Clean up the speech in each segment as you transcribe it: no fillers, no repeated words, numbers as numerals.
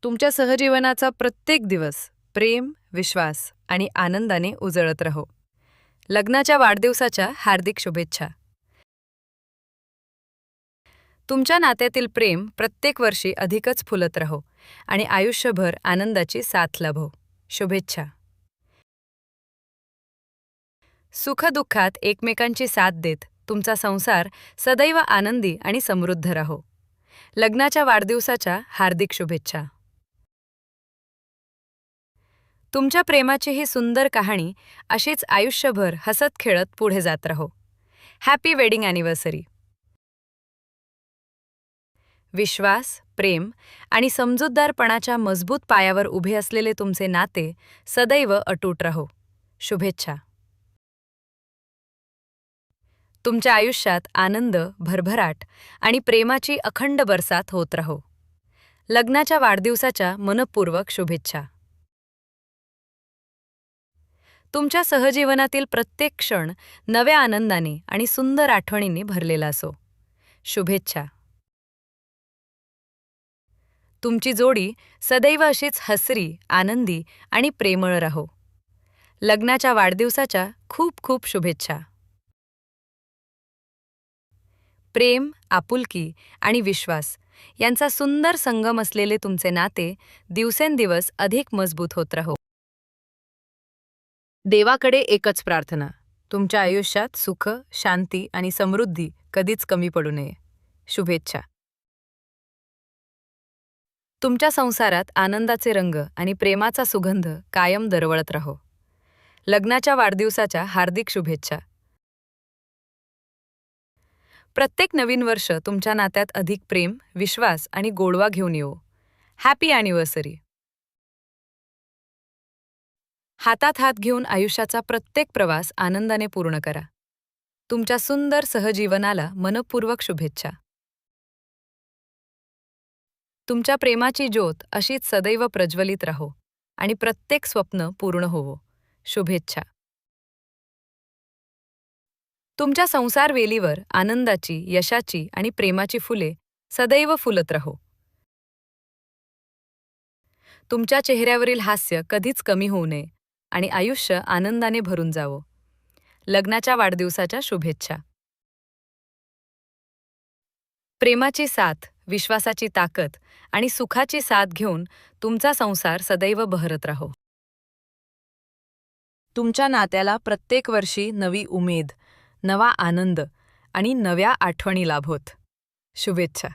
तुमच्या सहजीवनाचा प्रत्येक दिवस प्रेम, विश्वास आणि आनंदाने उजळत राहो. लग्नाच्या वाढदिवसाच्या हार्दिक शुभेच्छा. तुमच्या नात्यातील प्रेम प्रत्येक वर्षी अधिकच फुलत राहो आणि आयुष्यभर आनंदाची साथ लाभो. शुभेच्छा. सुखदुःखात एकमेकांची साथ देत तुमचा संसार सदैव आनंदी आणि समृद्ध राहो. लग्नाच्या वाढदिवसाच्या हार्दिक शुभेच्छा. तुमच्या प्रेमाची ही सुंदर कहाणी अशीच आयुष्यभर हसत खेळत पुढे जात राहो. Happy wedding anniversary. विश्वास, प्रेम आणि समजूतदारपणाच्या मजबूत पायावर उभे असलेले तुमचे नाते सदैव अटूट राहो. शुभेच्छा. तुमच्या आयुष्यात आनंद, भरभराट आणि प्रेमाची अखंड बरसात होत राहो. लग्नाच्या वाढदिवसाच्या मनःपूर्वक शुभेच्छा. तुमच्या सहजीवनातील प्रत्येक क्षण नव्या आनंदाने आणि सुंदर आठवणींनी भरलेला असो. शुभेच्छा. तुमची जोडी सदैव अशीच हसरी, आनंदी आणि प्रेमळ राहो. लग्नाच्या वाढदिवसाच्या खूप खूप शुभेच्छा. प्रेम, आपुलकी आणि विश्वास यांचा सुंदर संगम असलेले तुमचे नाते दिवसेंदिवस अधिक मजबूत होत राहो. देवाकडे एकच प्रार्थना, तुमच्या आयुष्यात सुख, शांती आणि समृद्धी कधीच कमी पडू नये. शुभेच्छा. तुमच्या संसारात आनंदाचे रंग आणि प्रेमाचा सुगंध कायम दरवळत राहो. लग्नाच्या वाढदिवसाच्या हार्दिक शुभेच्छा. प्रत्येक नवीन वर्ष तुमच्या नात्यात अधिक प्रेम, विश्वास आणि गोडवा घेऊन येवो. Happy anniversary. हातात हात घेऊन आयुष्याचा प्रत्येक प्रवास आनंदाने पूर्ण करा. तुमच्या सुंदर सहजीवनाला मनःपूर्वक शुभेच्छा. तुमच्या प्रेमाची ज्योत अशीच सदैव प्रज्वलित राहो आणि प्रत्येक स्वप्न पूर्ण होवो. शुभेच्छा. तुमच्या संसार वेलीवर आनंदाची, यशाची आणि प्रेमाची फुले सदैव फुलत राहो. तुमच्या चेहऱ्यावरील हास्य कधीच कमी होऊ नये आणि आयुष्य आनंदाने भरून जावो. लग्नाच्या वाढदिवसाच्या शुभेच्छा. प्रेमाची साथ, विश्वासाची ताकद आणि सुखाची साथ घेऊन तुमचा संसार सदैव बहरत राहो. तुमच्या नात्याला प्रत्येक वर्षी नवी उमेद, नवा आनंद आणि नव्या आठवणी लाभोत. शुभेच्छा.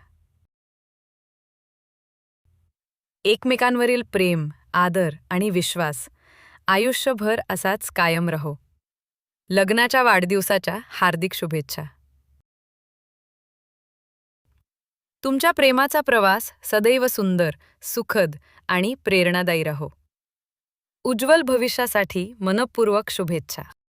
एकमेकांवरील प्रेम, आदर आणि विश्वास आयुष्यभर असाच कायम राहो. लग्नाच्या वाढदिवसाच्या हार्दिक शुभेच्छा. तुमच्या प्रेमाचा प्रवास सदैव सुंदर, सुखद आणि प्रेरणादायी राहो. उज्ज्वल भविष्यासाठी मनःपूर्वक शुभेच्छा.